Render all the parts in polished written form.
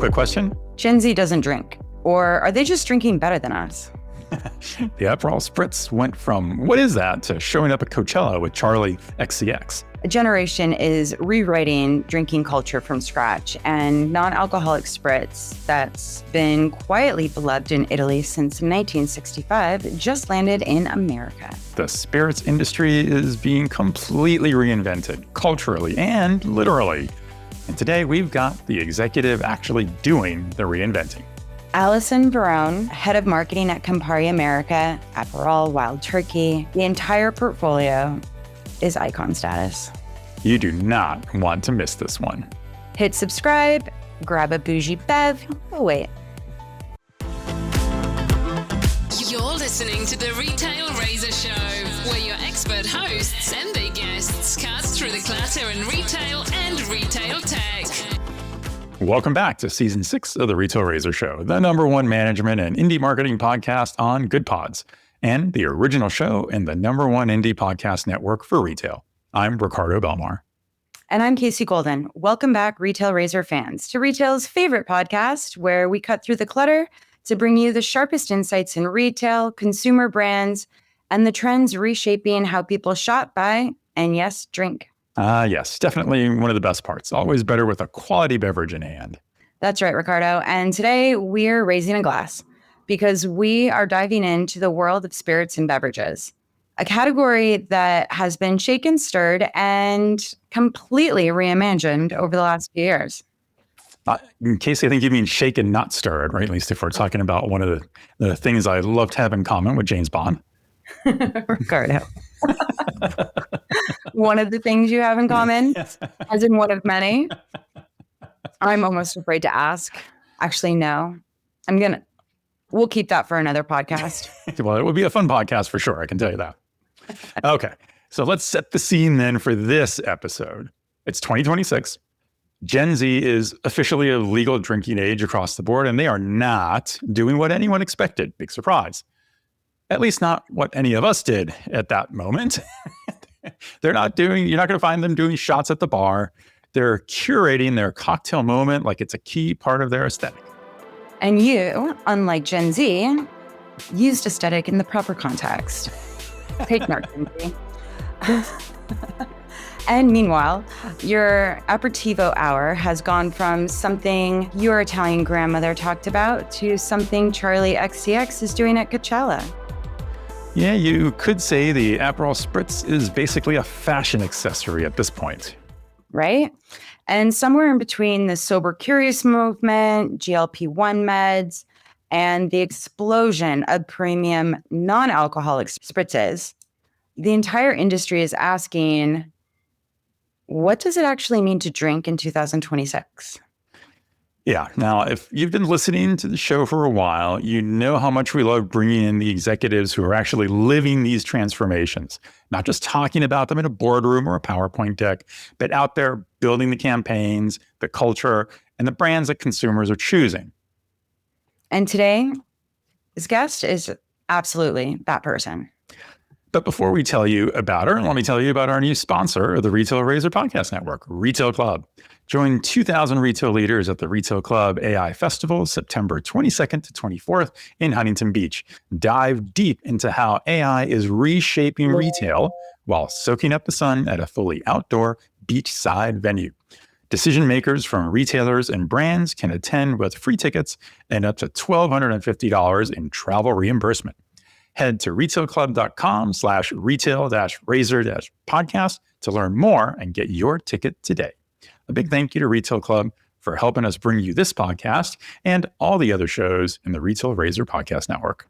quick question. Gen Z doesn't drink, or are they just drinking better than us? The Aperol Spritz went from, what is that, to showing up at Coachella with Charli XCX. A generation is rewriting drinking culture from scratch, and non-alcoholic Spritz that's been quietly beloved in Italy since 1965 just landed in America. The spirits industry is being completely reinvented, culturally and literally. And today we've got the executive actually doing the reinventing. Allison Varone, head of marketing at Campari America, Aperol, Wild Turkey, the entire portfolio is icon status. You do not want to miss this one. Hit subscribe, grab a bougie bev. Oh, wait. You're listening to the Retail Razor Show, where your expert hosts and their guests cut through the clutter in retail and retail tech. Welcome back to Season 6 of the Retail Razor Show, the #1 management and indie marketing podcast on Good Pods, and the original show in the #1 indie podcast network for retail. I'm Ricardo Belmar. And I'm Casey Golden. Welcome back, Retail Razor fans, to retail's favorite podcast, where we cut through the clutter to bring you the sharpest insights in retail, consumer brands, and the trends reshaping how people shop, buy, and yes, drink. Yes, definitely one of the best parts. Always better with a quality beverage in hand. That's right, Ricardo. And today we're raising a glass because we are diving into the world of spirits and beverages, a category that has been shaken, stirred, and completely reimagined over the last few years. Casey, I think you mean shaken, not stirred, right? At least if we're talking about one of the things I love to have in common with James Bond. Ricardo. One of the things you have in common, as in one of many. I'm almost afraid to ask. Actually, no. We'll keep that for another podcast. Well, it would be a fun podcast for sure. I can tell you that. Okay. So let's set the scene then for this episode. It's 2026. Gen Z is officially of legal drinking age across the board, and they are not doing what anyone expected. Big surprise. At least not what any of us did at that moment. You're not going to find them doing shots at the bar. They're curating their cocktail moment like it's a key part of their aesthetic. And you, unlike Gen Z, used aesthetic in the proper context. Take note, Gen Z. And meanwhile, your aperitivo hour has gone from something your Italian grandmother talked about to something Charli XCX is doing at Coachella. Yeah, you could say the Aperol Spritz is basically a fashion accessory at this point. Right? And somewhere in between the sober curious movement, GLP-1 meds, and the explosion of premium non-alcoholic spritzes, the entire industry is asking, what does it actually mean to drink in 2026? Yeah. Now, if you've been listening to the show for a while, you know how much we love bringing in the executives who are actually living these transformations, not just talking about them in a boardroom or a PowerPoint deck, but out there building the campaigns, the culture, and the brands that consumers are choosing. And today, this guest is absolutely that person. But before we tell you about her, let me tell you about our new sponsor of the Retail Razor Podcast Network, Retail Club. Join 2,000 retail leaders at the Retail Club AI Festival, September 22nd to 24th in Huntington Beach. Dive deep into how AI is reshaping retail while soaking up the sun at a fully outdoor beachside venue. Decision makers from retailers and brands can attend with free tickets and up to $1,250 in travel reimbursement. Head to retailclub.com/retail-razor-podcast to learn more and get your ticket today. A big thank you to Retail Club for helping us bring you this podcast and all the other shows in the Retail Razor Podcast Network.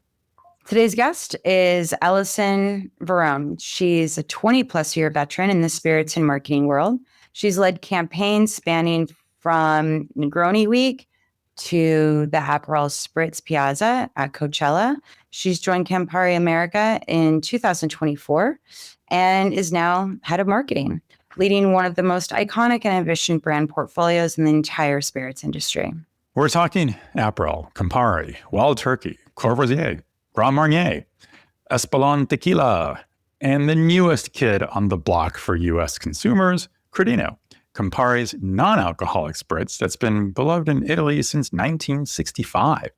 Today's guest is Allison Varone. She's a 20-plus year veteran in the spirits and marketing world. She's led campaigns spanning from Negroni Week to the Aperol Spritz Piazza at Coachella. She's joined Campari America in 2024 and is now head of marketing, leading one of the most iconic and ambitious brand portfolios in the entire spirits industry. We're talking Aperol, Campari, Wild Turkey, Courvoisier, Grand Marnier, Espolòn Tequila, and the newest kid on the block for U.S. consumers, Crodino. Campari's non-alcoholic spritz that's been beloved in Italy since 1965.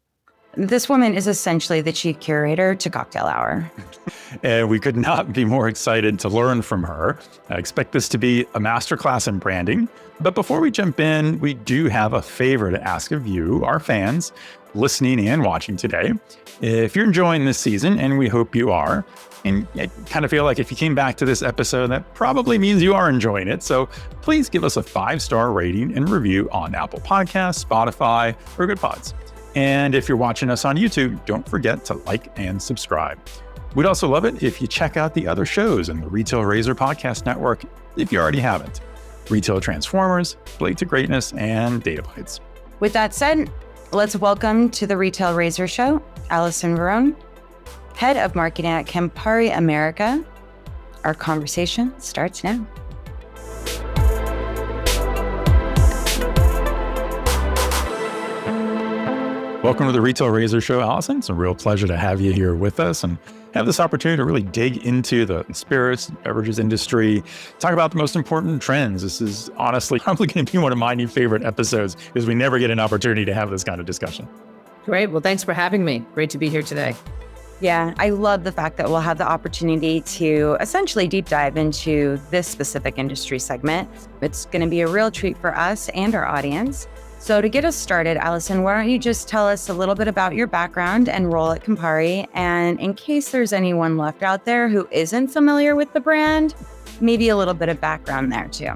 This woman is essentially the chief curator to Cocktail Hour. And we could not be more excited to learn from her. I expect this to be a masterclass in branding. But before we jump in, we do have a favor to ask of you, our fans, listening and watching today. If you're enjoying this season, and we hope you are, and I kind of feel like if you came back to this episode, that probably means you are enjoying it. So please give us a 5-star rating and review on Apple Podcasts, Spotify, or GoodPods. And if you're watching us on YouTube, don't forget to like and subscribe. We'd also love it if you check out the other shows in the Retail Razor Podcast Network if you already haven't. Retail Transformers, Blade to Greatness, and Data Bites. With that said, let's welcome to the Retail Razor Show, Allison Varone, Head of Marketing at Campari America. Our conversation starts now. Welcome to the Retail Razor Show, Allison. It's a real pleasure to have you here with us and have this opportunity to really dig into the spirits, beverages industry, talk about the most important trends. This is honestly probably going to be one of my new favorite episodes because we never get an opportunity to have this kind of discussion. Great. Well, thanks for having me. Great to be here today. Yeah, I love the fact that we'll have the opportunity to essentially deep dive into this specific industry segment. It's going to be a real treat for us and our audience. So to get us started, Allison, why don't you just tell us a little bit about your background and role at Campari? And in case there's anyone left out there who isn't familiar with the brand, maybe a little bit of background there too.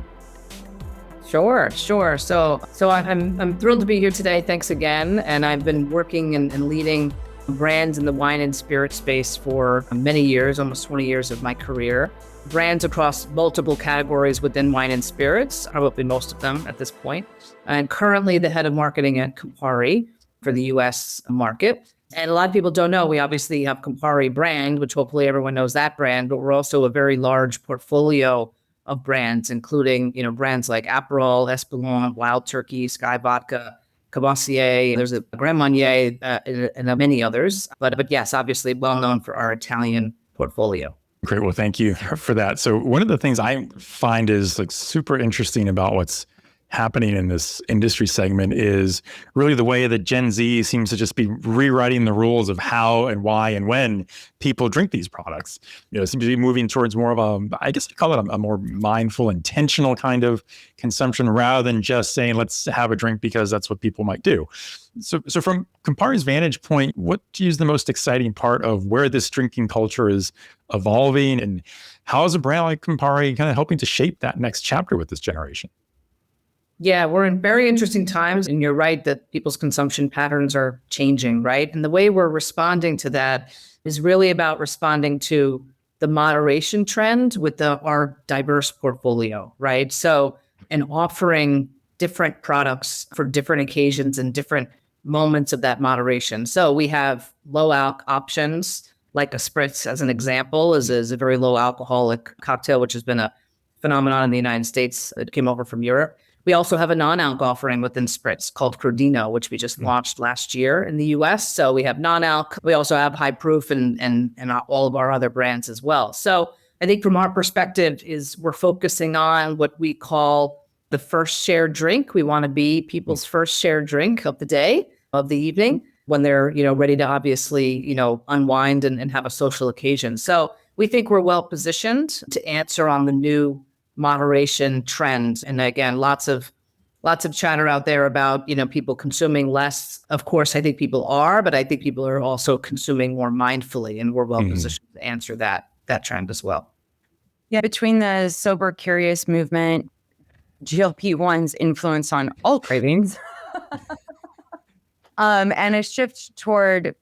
Sure. So I'm thrilled to be here today. Thanks again. And I've been working and leading brands in the wine and spirit space for many years, almost 20 years of my career. Brands across multiple categories within wine and spirits, probably most of them at this point. I'm currently the head of marketing at Campari for the US market. And a lot of people don't know, we obviously have Campari brand, which hopefully everyone knows that brand, but we're also a very large portfolio of brands, including, brands like Aperol, Espolòn, Wild Turkey, Sky Vodka, Courvoisier, there's a Grand Marnier, and many others. But yes, obviously well known for our Italian portfolio. Great. Well, thank you for that. So one of the things I find is super interesting about what's happening in this industry segment is really the way that Gen Z seems to just be rewriting the rules of how and why and when people drink these products. It seems to be moving towards more of I guess I call it a more mindful, intentional kind of consumption rather than just saying, let's have a drink because that's what people might do. So from Campari's vantage point, what do you is the most exciting part of where this drinking culture is evolving, and how is a brand like Campari kind of helping to shape that next chapter with this generation? Yeah, we're in very interesting times, and you're right that people's consumption patterns are changing, right? And the way we're responding to that is really about responding to the moderation trend with our diverse portfolio, right? So, and offering different products for different occasions and different moments of that moderation. So we have low alc options, like a Spritz, as an example, is a very low alcoholic cocktail, which has been a phenomenon in the United States that came over from Europe. We also have a non-alc offering within Spritz called Crodino, which we just launched last year in the US. So we have non-alc. We also have high proof and all of our other brands as well. So I think from our perspective is we're focusing on what we call the first shared drink. We want to be people's first shared drink of the day, of the evening, when they're, ready to obviously, unwind and have a social occasion. So we think we're well positioned to answer on the new moderation trends. And again, lots of chatter out there about, people consuming less. Of course, I think people are, but I think people are also consuming more mindfully, and we're well positioned to answer that trend as well. Yeah, between the sober curious movement, GLP-1's influence on all cravings, and a shift toward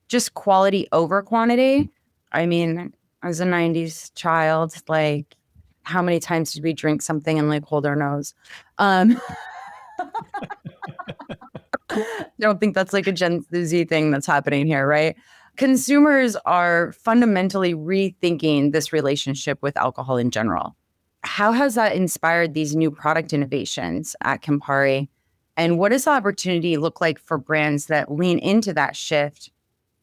just quality over quantity. I mean, as a 90s child, how many times did we drink something and hold our nose? I don't think that's a Gen Z thing that's happening here, right? Consumers are fundamentally rethinking this relationship with alcohol in general. How has that inspired these new product innovations at Campari? And what does the opportunity look like for brands that lean into that shift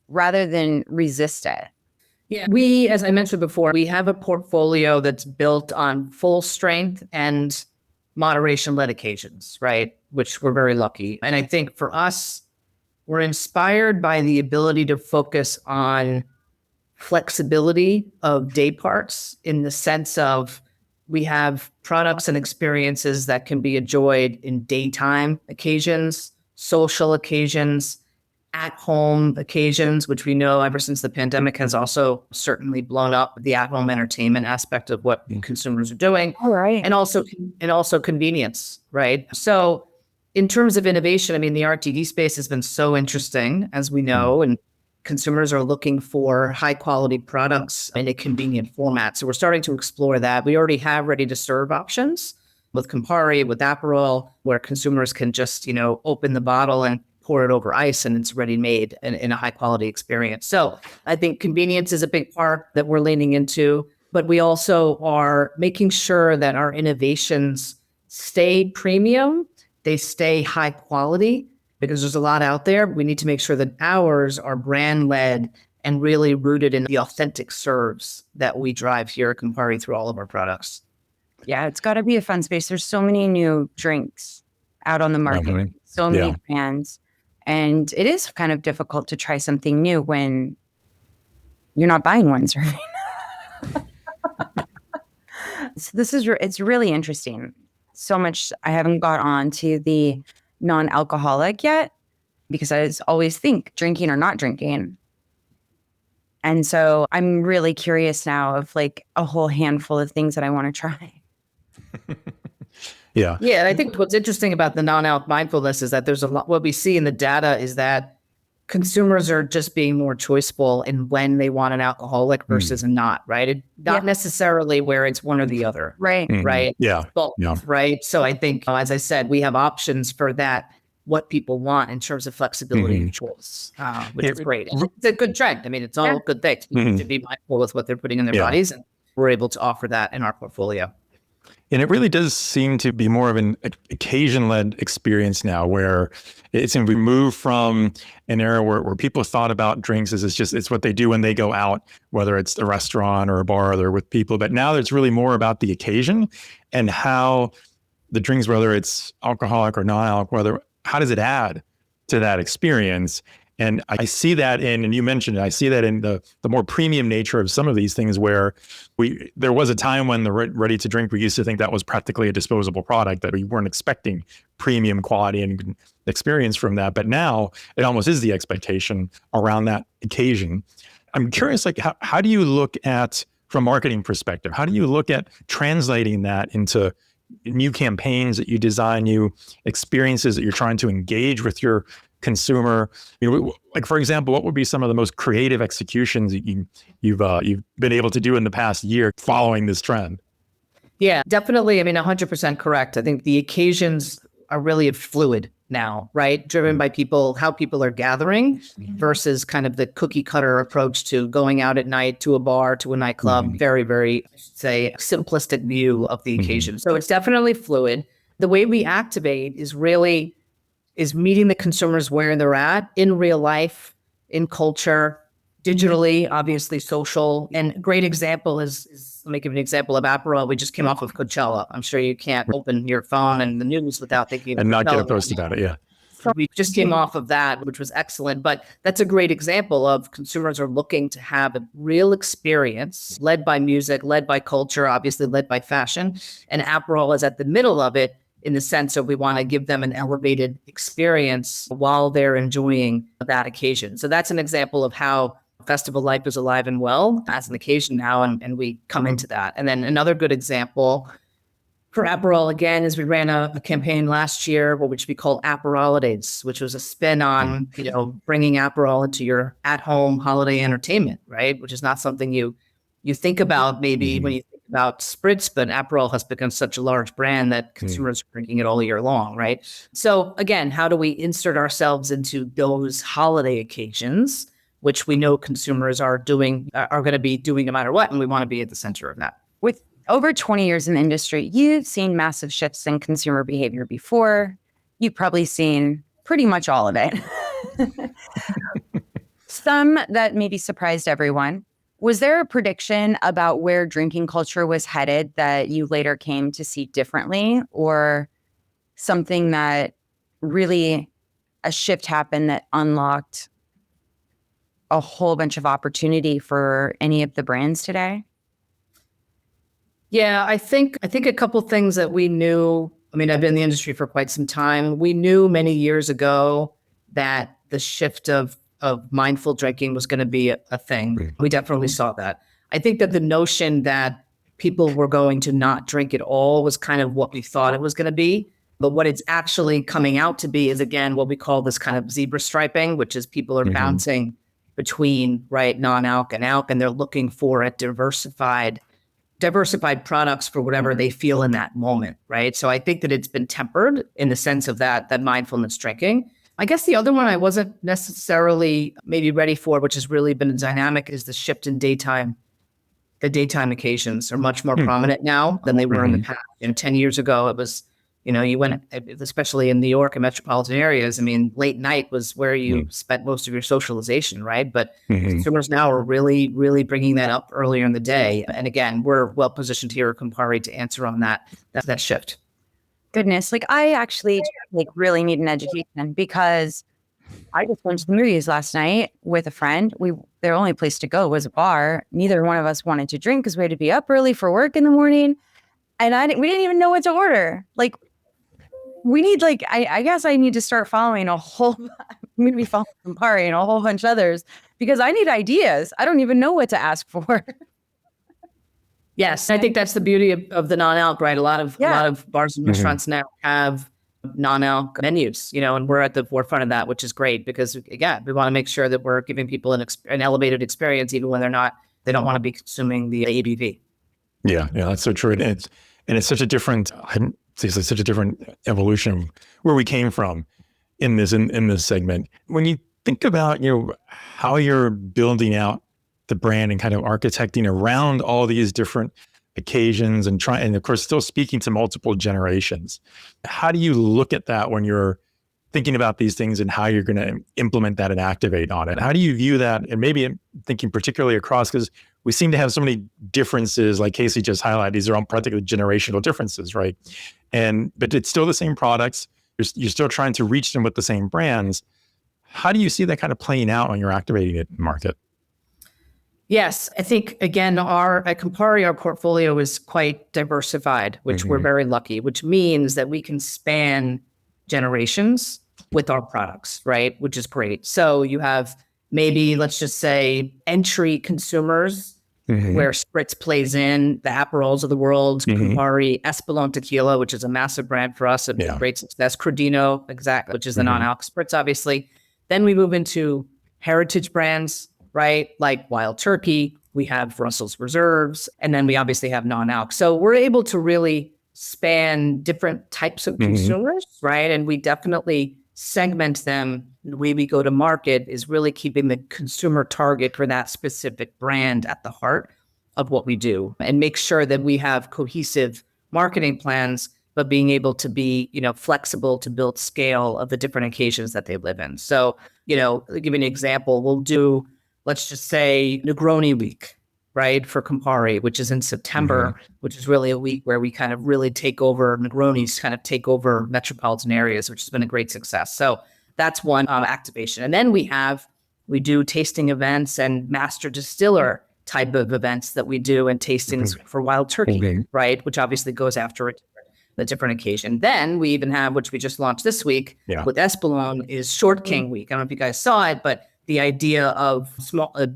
rather than resist it? Yeah, we, as I mentioned before, we have a portfolio that's built on full strength and moderation-led occasions, right? Which we're very lucky. And I think for us, we're inspired by the ability to focus on flexibility of day parts in the sense of we have products and experiences that can be enjoyed in daytime occasions, social occasions, at-home occasions, which we know ever since the pandemic has also certainly blown up the at-home entertainment aspect of what consumers are doing. All right. And also convenience, right? So in terms of innovation, I mean, the RTD space has been so interesting, as we know, and consumers are looking for high quality products in a convenient format. So we're starting to explore that. We already have ready to serve options with Campari, with Aperol, where consumers can just, open the bottle and pour it over ice and it's ready made in a high quality experience. So I think convenience is a big part that we're leaning into, but we also are making sure that our innovations stay premium, they stay high quality, because there's a lot out there. We need to make sure that ours are brand led and really rooted in the authentic serves that we drive here at Campari through all of our products. Yeah, it's got to be a fun space. There's so many new drinks out on the market, so many brands. And it is kind of difficult to try something new when you're not buying ones, right? So it's really interesting. So much, I haven't got on to the non-alcoholic yet because I always think drinking or not drinking. And so I'm really curious now of like a whole handful of things that I want to try. Yeah. Yeah. And I think what's interesting about the non-alc mindfulness is that there's a lot, what we see in the data is that consumers are just being more choiceful in when they want an alcoholic versus a not, right? Not necessarily where it's one or the other. Right. Right. Yeah. Both, right. So I think, as I said, we have options for that, what people want in terms of flexibility and choice, which is great. And it's a good trend. I mean, it's all good things. People need to be mindful with what they're putting in their bodies, and we're able to offer that in our portfolio. And it really does seem to be more of an occasion-led experience now, where it's we move from an era where people thought about drinks as it's what they do when they go out, whether it's a restaurant or a bar or they're with people. But now it's really more about the occasion and how the drinks, whether it's alcoholic or non-alc, how does it add to that experience? And I see that and you mentioned it, I see that in the more premium nature of some of these things where there was a time when the ready to drink, we used to think that was practically a disposable product, that we weren't expecting premium quality and experience from that. But now it almost is the expectation around that occasion. I'm curious, like how do you look at, from a marketing perspective, how do you look at translating that into new campaigns that you design, new experiences that you're trying to engage with your consumer? Like, for example, what would be some of the most creative executions that you've been able to do in the past year following this trend? Yeah, definitely. I mean, 100% correct. I think the occasions are really fluid now, right? Driven by how people are gathering versus kind of the cookie cutter approach to going out at night to a bar, to a nightclub. Very, very, I should say, simplistic view of the occasion. So it's definitely fluid. The way we activate is meeting the consumers where they're at in real life, in culture, digitally, obviously social. And a great example is let me give you an example of Aperol. We just came off of Coachella. I'm sure you can't open your phone and the news without thinking and not get a post about it. Yeah. So we just came off of that, which was excellent. But that's a great example of consumers are looking to have a real experience led by music, led by culture, obviously led by fashion. And Aperol is at the middle of it, in the sense of we want to give them an elevated experience while they're enjoying that occasion. So that's an example of how festival life is alive and well as an occasion now, and we come into that. And then another good example for Aperol, again, is we ran a campaign last year, which we call Aperolidays, which was a spin on, bringing Aperol into your at-home holiday entertainment, right? Which is not something you think about maybe when you think about Spritz, but Aperol has become such a large brand that consumers are drinking it all year long, right? So again, how do we insert ourselves into those holiday occasions, which we know consumers are going to be doing no matter what, and we want to be at the center of that. With over 20 years in the industry, you've seen massive shifts in consumer behavior before. You've probably seen pretty much all of it. Some that maybe surprised everyone. Was there a prediction about where drinking culture was headed that you later came to see differently, or something that really a shift happened that unlocked a whole bunch of opportunity for any of the brands today? Yeah, I think a couple things that we knew. I mean, I've been in the industry for quite some time. We knew many years ago that the shift of mindful drinking was going to be a thing. We definitely saw that. I think that the notion that people were going to not drink at all was kind of what we thought it was going to be. But what it's actually coming out to be is, again, what we call this kind of zebra striping, which is people are bouncing between, right, non-alc and alc, and they're looking for a diversified products for whatever they feel in that moment, right? So I think that it's been tempered in the sense of that mindfulness drinking. I guess the other one I wasn't necessarily maybe ready for, which has really been dynamic, is the shift in daytime. The daytime occasions are much more prominent now than they were in the past. 10 years ago, it was, you went, especially in New York and metropolitan areas, I mean, late night was where you spent most of your socialization, right? But consumers now are really, really bringing that up earlier in the day. And again, we're well positioned here at Campari to answer on that shift. Goodness, I actually really need an education, because I just went to the movies last night with a friend. Their only place to go was a bar. Neither one of us wanted to drink because we had to be up early for work in the morning. And we didn't even know what to order. We need I guess I need to start following I'm going to be following Campari and a whole bunch of others, because I need ideas. I don't even know what to ask for. Yes, I think that's the beauty of the non-alc, right? A lot of bars and restaurants now have non-alc menus, and we're at the forefront of that, which is great, because again, we want to make sure that we're giving people an elevated experience, even when they don't want to be consuming the ABV. Yeah, that's so true, and it's such a different. It's such a different evolution where we came from in this segment. When you think about how you're building out the brand and kind of architecting around all these different occasions and of course still speaking to multiple generations, how do you look at that when you're thinking about these things and how you're going to implement that and activate on it? How do you view that? And maybe thinking particularly across, because we seem to have so many differences, like Casey just highlighted. These are all practically generational differences, right? But it's still the same products. You're still trying to reach them with the same brands. How do you see that kind of playing out when you're activating it in the market? Yes, I think, again, at Campari, our portfolio is quite diversified, which we're very lucky, which means that we can span generations with our products, right? Which is great. So you have maybe, let's just say, entry consumers where Spritz plays in, the Aperols of the world, Campari, Espolòn Tequila, which is a massive brand for us, a great success, Crodino, which is the non-alc Spritz, obviously. Then we move into heritage brands, right? Like Wild Turkey, we have Russell's Reserves, and then we obviously have non-alc. So we're able to really span different types of consumers, right? And we definitely segment them. The way we go to market is really keeping the consumer target for that specific brand at the heart of what we do, and make sure that we have cohesive marketing plans, but being able to be, flexible to build scale of the different occasions that they live in. So, I'll give you an example. We'll do, let's just say, Negroni Week, right, for Campari, which is in September, which is really a week where we kind of really take over, Negronis kind of take over metropolitan areas, which has been a great success. So that's one activation. And then we do tasting events and master distiller type of events that we do, and tastings for Wild Turkey, right, which obviously goes after a different occasion. Then we even have, which we just launched this week with Espolòn, is Short King Week. I don't know if you guys saw it, but the idea of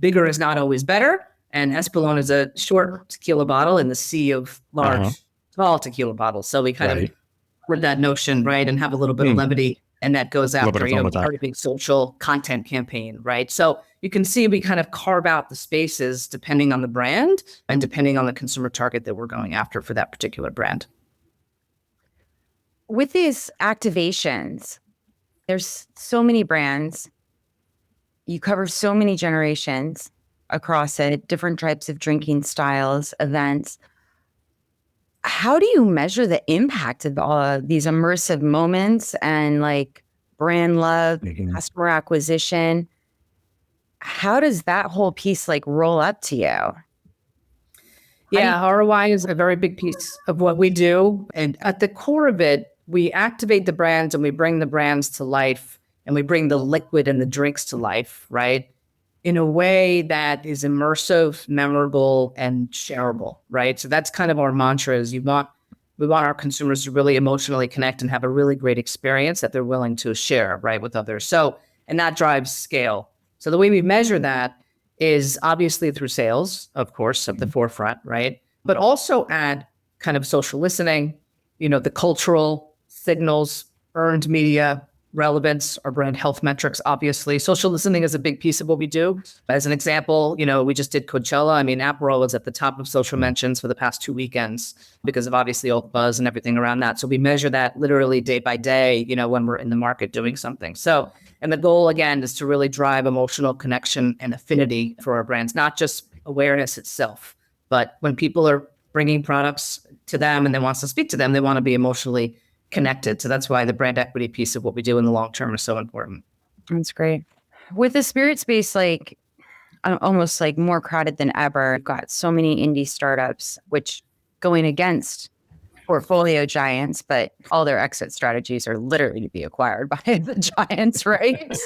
bigger is not always better. And Espolòn is a short tequila bottle in the sea of large, small tequila bottles. So we kind of with that notion, right, and have a little bit of levity, and that goes after part of a social content campaign, right? So you can see we kind of carve out the spaces depending on the brand and depending on the consumer target that we're going after for that particular brand. With these activations, there's so many brands. You cover so many generations across it, different types of drinking styles, events. How do you measure the impact of all of these immersive moments and brand love, customer acquisition? how does that whole piece like roll up to you? Yeah, ROI is a very big piece of what we do. And at the core of it, we activate the brands and we bring the brands to life and we bring the liquid and the drinks to life, right? In a way that is immersive, memorable, and shareable, right? So that's kind of our mantra is we want our consumers to really emotionally connect and have a really great experience that they're willing to share, right, with others. So, and that drives scale. So the way we measure that is obviously through sales, of course, at the forefront, right? But also at kind of social listening, the cultural signals, earned media, relevance, our brand health metrics, obviously. Social listening is a big piece of what we do. As an example, we just did Coachella. I mean, Aperol was at the top of social mentions for the past 2 weekends because of obviously all the buzz and everything around that. So we measure that literally day by day, when we're in the market doing something. So, and the goal again is to really drive emotional connection and affinity for our brands, not just awareness itself, but when people are bringing products to them and they want to speak to them, they want to be emotionally connected. So that's why the brand equity piece of what we do in the long term is so important. That's great. With the spirit space, like almost like more crowded than ever, you've got so many indie startups, which going against portfolio giants, but all their exit strategies are literally to be acquired by the giants, right?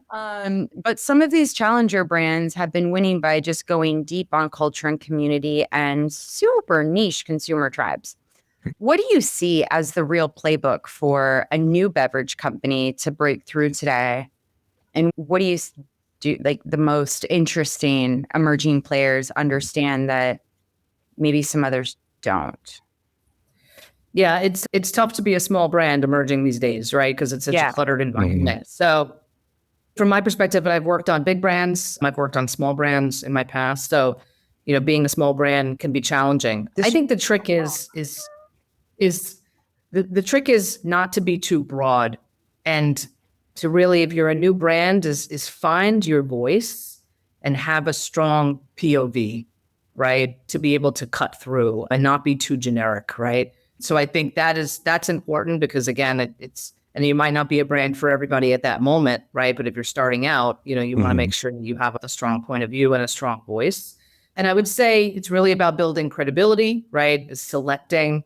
But some of these challenger brands have been winning by just going deep on culture and community and super niche consumer tribes. What do you see as the real playbook for a new beverage company to break through today? And what do you do, like the most interesting emerging players understand that maybe some others don't? Yeah, it's tough to be a small brand emerging these days, right? Because it's such a cluttered environment. So from my perspective, I've worked on big brands. I've worked on small brands in my past. So, being a small brand can be challenging. I think the trick is the trick is not to be too broad and to really, if you're a new brand, is find your voice and have a strong POV, right? To be able to cut through and not be too generic, right? So I think that's important because again, and you might not be a brand for everybody at that moment, right? But if you're starting out, you want to make sure you have a strong point of view and a strong voice. And I would say it's really about building credibility, right? Selecting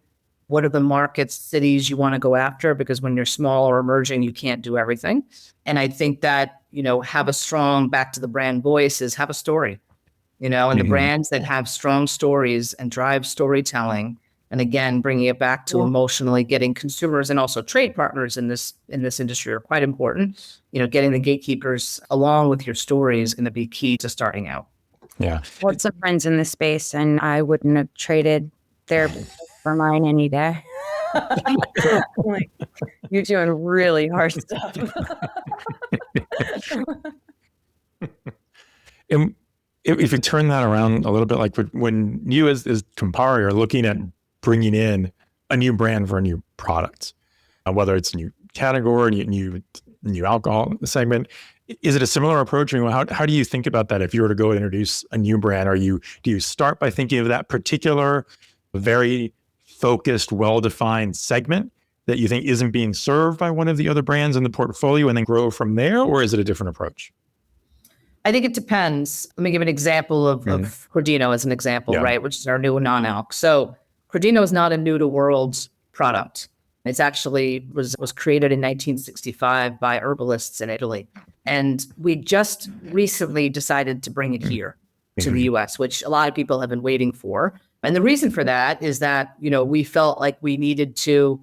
what are the markets, cities you want to go after, because when you're small or emerging, you can't do everything. And I think that, have a strong, back to the brand voice is have a story, and the brands that have strong stories and drive storytelling, and again, bringing it back to emotionally getting consumers and also trade partners in this industry are quite important. Getting the gatekeepers along with your story is going to be key to starting out. Yeah. Well, some friends in this space, and I wouldn't have traded their for mine any day. Like, you're doing really hard stuff. And if you turn that around a little bit, like when you as Campari are looking at bringing in a new brand for a new product, whether it's a new category, new alcohol segment, is it a similar approach? I mean, how do you think about that? If you were to go introduce a new brand, do you start by thinking of that particular very focused, well-defined segment that you think isn't being served by one of the other brands in the portfolio and then grow from there? Or is it a different approach? I think it depends. Let me give an example of Crodino as an example, right? Which is our new non-alc. So Crodino is not a new to world product. It's actually was created in 1965 by herbalists in Italy. And we just recently decided to bring it here to the US, which a lot of people have been waiting for. And the reason for that is that, we felt like we needed to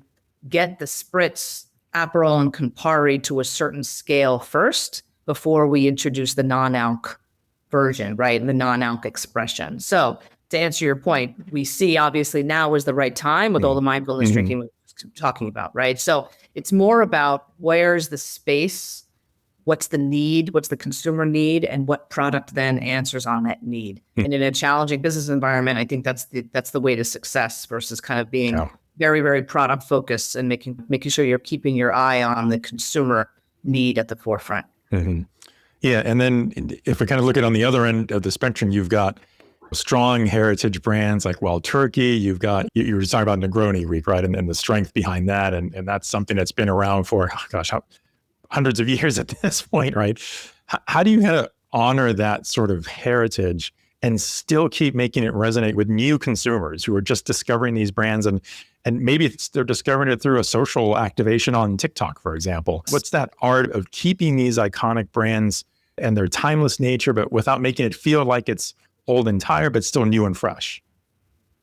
get the Spritz, Aperol, and Campari to a certain scale first before we introduce the non-alc version, right? And the non-alc expression. So to answer your point, we see obviously now is the right time with all the mindfulness drinking we're talking about, right? So it's more about where's the space, what's the need, what's the consumer need, and what product then answers on that need. And in a challenging business environment, I think that's the way to success versus kind of being very, very product focused and making sure you're keeping your eye on the consumer need at the forefront. Yeah, and then if we kind of look at on the other end of the spectrum, you've got strong heritage brands like Wild Turkey. You've got, you were talking about Negroni Week, right? And the strength behind that. And that's something that's been around for, hundreds of years at this point, right? How do you kind of honor that sort of heritage and still keep making it resonate with new consumers who are just discovering these brands, and maybe they're discovering it through a social activation on TikTok, for example? What's that art of keeping these iconic brands and their timeless nature, but without making it feel like it's old and tired, but still new and fresh?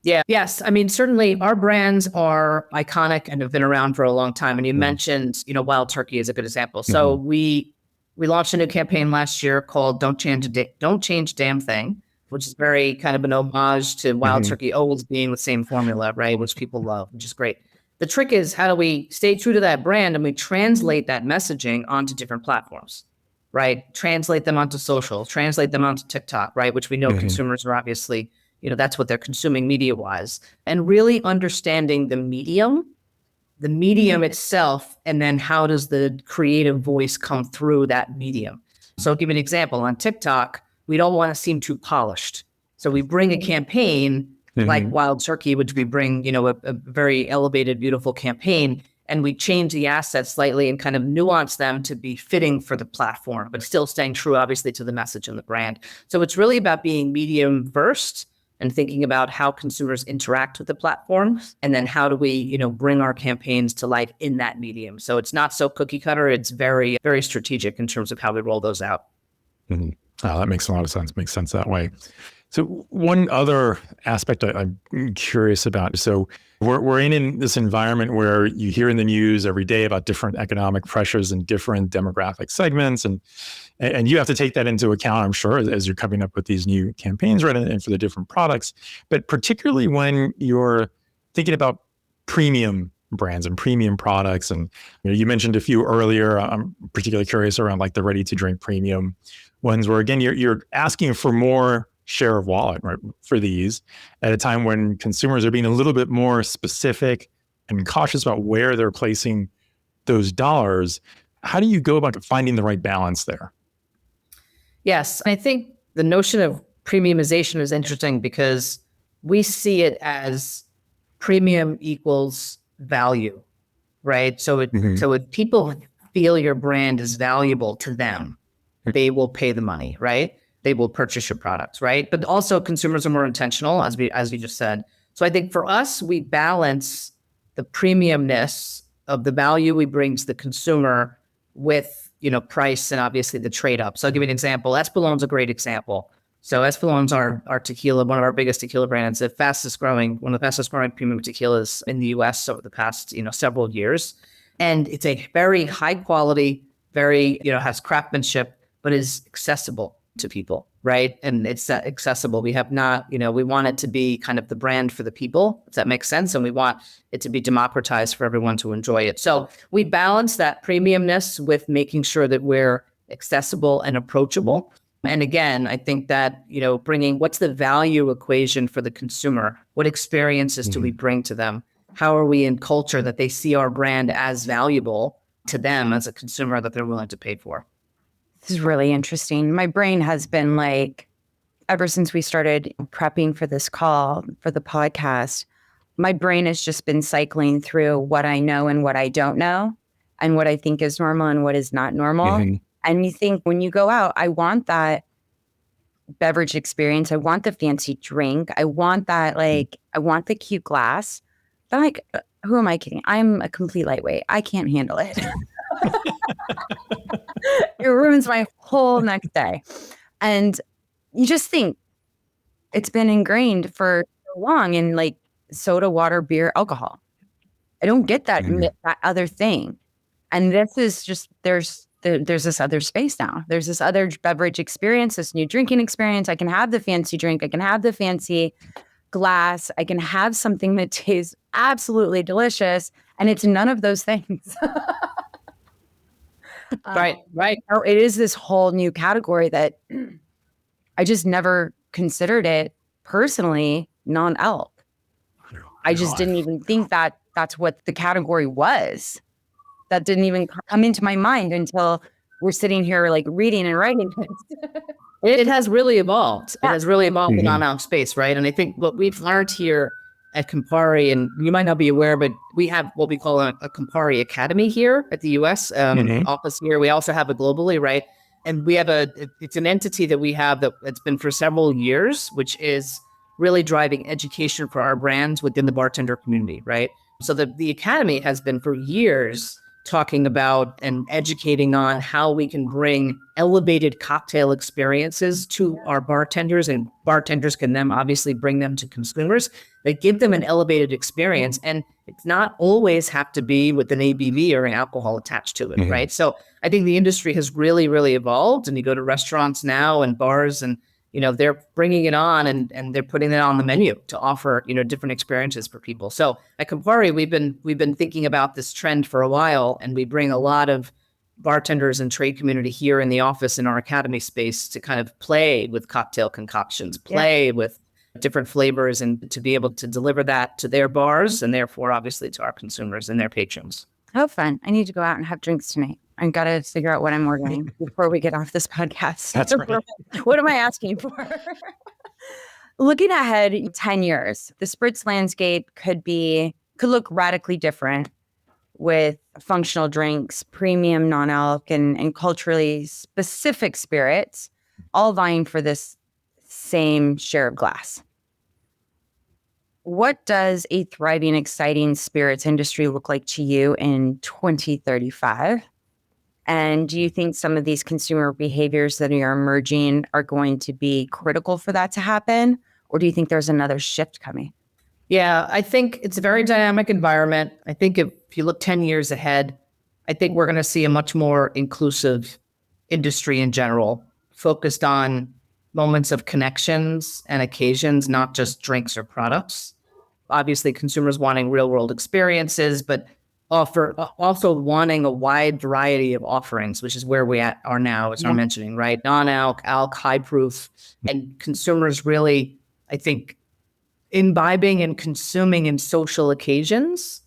Yeah. Yes. I mean, certainly our brands are iconic and have been around for a long time. And you mentioned, Wild Turkey is a good example. So we launched a new campaign last year called Don't Change a Damn Thing, which is very kind of an homage to Wild Turkey always being the same formula, right? Which people love, which is great. The trick is, how do we stay true to that brand and we translate that messaging onto different platforms, right? Translate them onto social, translate them onto TikTok, right? Which we know consumers are obviously, that's what they're consuming media-wise. And really understanding the medium itself, and then how does the creative voice come through that medium? So I'll give you an example. On TikTok, we don't want to seem too polished. So we bring a campaign like Wild Turkey, which we bring, a very elevated, beautiful campaign, and we change the assets slightly and kind of nuance them to be fitting for the platform, but still staying true, obviously, to the message and the brand. So it's really about being medium versed and thinking about how consumers interact with the platform, and then how do we, bring our campaigns to life in that medium. So it's not so cookie cutter. It's very, very strategic in terms of how we roll those out. Oh, that makes a lot of sense. Makes sense that way. So one other aspect I'm curious about. So we're in this environment where you hear in the news every day about different economic pressures in different demographic segments, and you have to take that into account, I'm sure, as you're coming up with these new campaigns, right, and for the different products. But particularly when you're thinking about premium brands and premium products, and you mentioned a few earlier. I'm particularly curious around like the ready-to-drink premium ones, where again you're asking for more share of wallet, right, for these at a time when consumers are being a little bit more specific and cautious about where they're placing those dollars. How do you go about finding the right balance there? Yes, I think the notion of premiumization is interesting because we see it as premium equals value, right? So if people feel your brand is valuable to them, they will pay the money, right? They will purchase your products, right? But also consumers are more intentional, as we just said. So I think for us, we balance the premiumness of the value we bring to the consumer with, price and obviously the trade up. So I'll give you an example. Espolón's a great example. So Espolón's our tequila, one of our biggest tequila brands, one of the fastest growing premium tequilas in the US over the past, several years. And it's a very high quality, very, has craftsmanship, but is accessible to people, right? And it's accessible. We have not, we want it to be kind of the brand for the people, if that makes sense. And we want it to be democratized for everyone to enjoy it. So we balance that premiumness with making sure that we're accessible and approachable. And again, I think that, bringing what's the value equation for the consumer? What experiences do we bring to them? How are we in culture that they see our brand as valuable to them as a consumer that they're willing to pay for? This is really interesting. My brain has been like, ever since we started prepping for this call, for the podcast, my brain has just been cycling through what I know and what I don't know, and what I think is normal and what is not normal. And you think when you go out, I want that beverage experience. I want the fancy drink. I want that, I want the cute glass. But who am I kidding? I'm a complete lightweight. I can't handle it. It ruins my whole next day. And you just think it's been ingrained for so long in soda, water, beer, alcohol. I don't get that, that other thing. And this is just, there's this other space now. There's this other beverage experience, this new drinking experience. I can have the fancy drink. I can have the fancy glass. I can have something that tastes absolutely delicious. And it's none of those things. Right. It is this whole new category that I just never considered it personally non-alc. I just didn't even think that that's what the category was. That didn't even come into my mind until we're sitting here reading and writing this. It has really evolved. It has really evolved the non-alc space, right? And I think what we've learned here at Campari, and you might not be aware, but we have what we call a Campari Academy here at the US office here. We also have it globally, right? And we have it's an entity that we have that's been for several years, which is really driving education for our brands within the bartender community, right? So the Academy has been for years talking about and educating on how we can bring elevated cocktail experiences to our bartenders, and bartenders can then obviously bring them to consumers. They give them an elevated experience, and it's not always have to be with an ABV or an alcohol attached to it, right? So I think the industry has really, really evolved, and you go to restaurants now and bars, and they're bringing it on and they're putting it on the menu to offer, different experiences for people. So at Campari, we've been thinking about this trend for a while, and we bring a lot of bartenders and trade community here in the office in our academy space to kind of play with cocktail concoctions, play with different flavors, and to be able to deliver that to their bars and therefore obviously to our consumers and their patrons. How fun. I need to go out and have drinks tonight. I've got to figure out what I'm ordering before we get off this podcast. That's right. What am I asking for? Looking ahead 10 years, the spritz landscape could look radically different with functional drinks, premium non-alc, and culturally specific spirits, all vying for this same share of glass. What does a thriving, exciting spirits industry look like to you in 2035? And do you think some of these consumer behaviors that are emerging are going to be critical for that to happen? Or do you think there's another shift coming? Yeah, I think it's a very dynamic environment. I think if you look 10 years ahead, I think we're going to see a much more inclusive industry in general, focused on moments of connections and occasions, not just drinks or products. Obviously, consumers wanting real world experiences, but also wanting a wide variety of offerings, which is where we are now, as I'm mentioning, right? Non-alc, alc, high proof, and consumers really, I think, imbibing and consuming in social occasions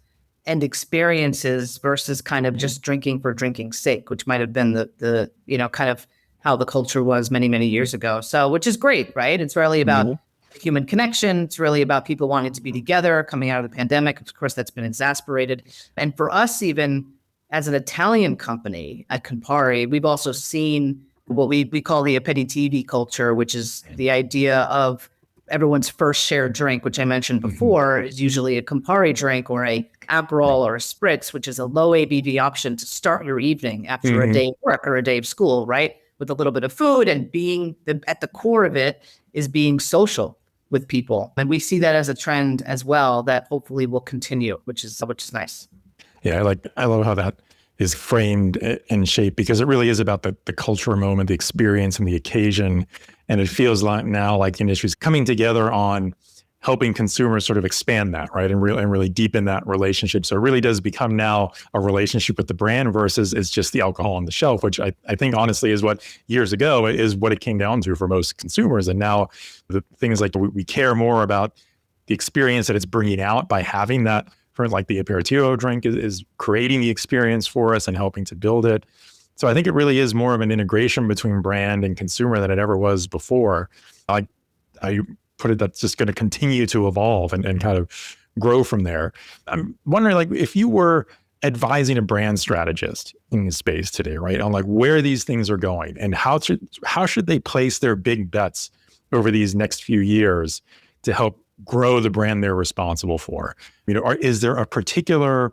and experiences versus kind of just drinking for drinking's sake, which might have been the kind of how the culture was many, many years ago. So, which is great, right? It's really about human connection. It's really about people wanting to be together coming out of the pandemic. Of course, that's been exasperated. And for us, even as an Italian company at Campari, we've also seen what we call the aperitivi culture, which is the idea of everyone's first shared drink, which I mentioned before, is usually a Campari drink or a Aperol or a Spritz, which is a low ABV option to start your evening after a day of work or a day of school, right? With a little bit of food, and being at the core of it is being social with people. And we see that as a trend as well that hopefully will continue, which is nice. Yeah, I love how that is framed and shaped, because it really is about the cultural moment, the experience, and the occasion. And it feels like now like the industry is coming together on helping consumers sort of expand that, right? And really deepen that relationship. So it really does become now a relationship with the brand versus it's just the alcohol on the shelf, which I think honestly is what years ago is what it came down to for most consumers. And now the things like we care more about the experience that it's bringing out by having that, for like the aperitivo drink is creating the experience for us and helping to build it. So I think it really is more of an integration between brand and consumer than it ever was before. I put it, that's just going to continue to evolve and kind of grow from there. I'm wondering, like, if you were advising a brand strategist in the space today, right, on like where these things are going and how should they place their big bets over these next few years to help grow the brand they're responsible for? Is there a particular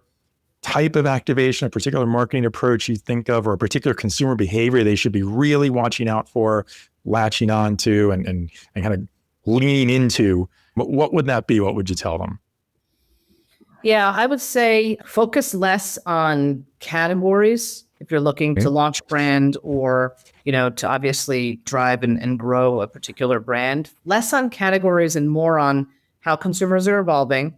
type of activation, a particular marketing approach you think of, or a particular consumer behavior they should be really watching out for, latching on to, and kind of leaning into? What would that be? What would you tell them? Yeah, I would say focus less on categories if you're looking to launch brand or, to obviously drive and grow a particular brand. Less on categories and more on how consumers are evolving,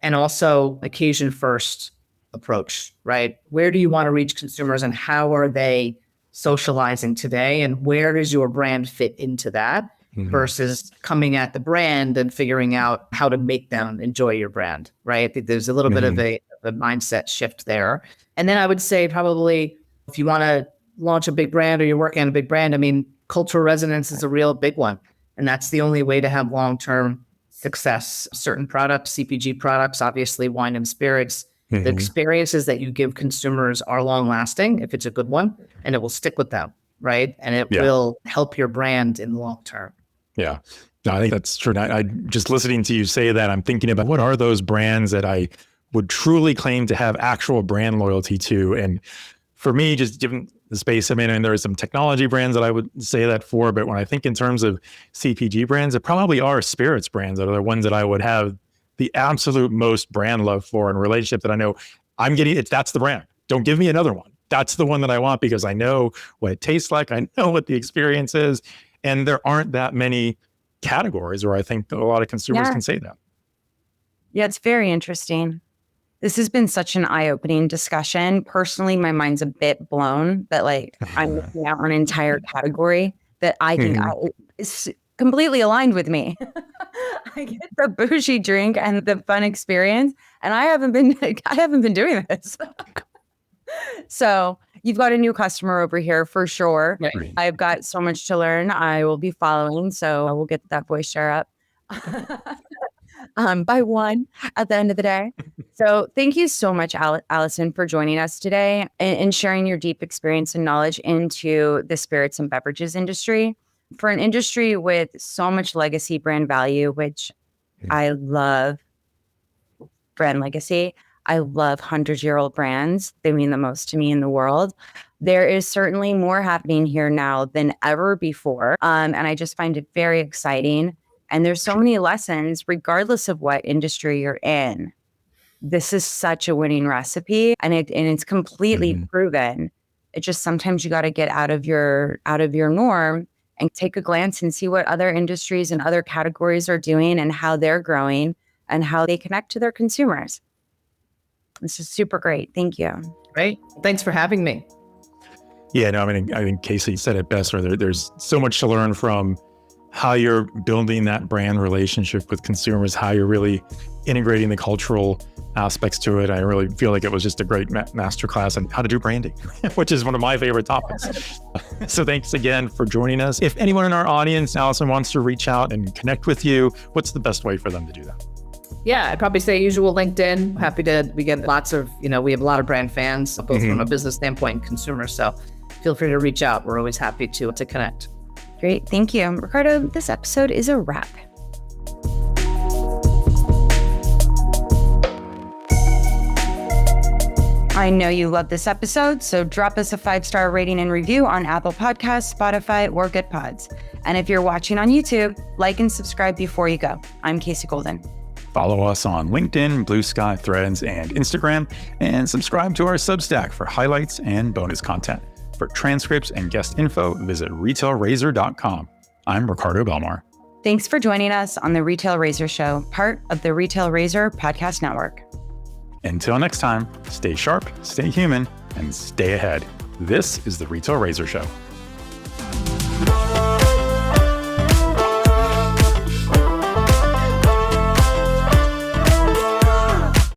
and also occasion first approach, right? Where do you want to reach consumers and how are they socializing today? And where does your brand fit into that? Versus coming at the brand and figuring out how to make them enjoy your brand, right? I think there's a little bit of a mindset shift there. And then I would say probably if you want to launch a big brand or you're working on a big brand, I mean, cultural resonance is a real big one. And that's the only way to have long-term success. Certain products, CPG products, obviously wine and spirits, the experiences that you give consumers are long lasting if it's a good one, and it will stick with them, right? And it will help your brand in the long term. Yeah. No, I think that's true. I just listening to you say that, I'm thinking about what are those brands that I would truly claim to have actual brand loyalty to. And for me, just given the space I'm in, and there are some technology brands that I would say that for, but when I think in terms of CPG brands, it probably are spirits brands that are the ones that I would have the absolute most brand love for, and relationship that I know I'm getting it. That's the brand. Don't give me another one. That's the one that I want because I know what it tastes like. I know what the experience is. And there aren't that many categories where I think a lot of consumers can say that. Yeah, it's very interesting. This has been such an eye-opening discussion. Personally, my mind's a bit blown that like I'm looking out on an entire category that I can, it's completely aligned with me. I get the bougie drink and the fun experience, and I haven't been doing this. So you've got a new customer over here for sure. Right. I've got so much to learn. I will be following, so I will get that voice share up by one at the end of the day. So thank you so much, Allison, for joining us today and sharing your deep experience and knowledge into the spirits and beverages industry. For an industry with so much legacy brand value, which I love brand legacy. I love 100-year-old brands. They mean the most to me in the world. There is certainly more happening here now than ever before. And I just find it very exciting. And there's so many lessons, regardless of what industry you're in. This is such a winning recipe, and it's completely proven. It just sometimes you got to get out of your norm and take a glance and see what other industries and other categories are doing and how they're growing and how they connect to their consumers. This is super great. Thank you. Great. Thanks for having me. Yeah, no, I mean, I think Casey said it best, where there's so much to learn from how you're building that brand relationship with consumers, how you're really integrating the cultural aspects to it. I really feel like it was just a great masterclass on how to do branding, which is one of my favorite topics. So thanks again for joining us. If anyone in our audience, Allison, wants to reach out and connect with you, what's the best way for them to do that? Yeah, I'd probably say usual LinkedIn. We get lots of, we have a lot of brand fans, both from a business standpoint and consumer. So feel free to reach out. We're always happy to connect. Great. Thank you. Ricardo, this episode is a wrap. I know you love this episode, so drop us a 5-star rating and review on Apple Podcasts, Spotify, or Good Pods. And if you're watching on YouTube, like and subscribe before you go. I'm Casey Golden. Follow us on LinkedIn, Blue Sky, Threads, and Instagram, and subscribe to our Substack for highlights and bonus content. For transcripts and guest info, visit retailrazor.com. I'm Ricardo Belmar. Thanks for joining us on the Retail Razor Show, part of the Retail Razor Podcast Network. Until next time, stay sharp, stay human, and stay ahead. This is the Retail Razor Show.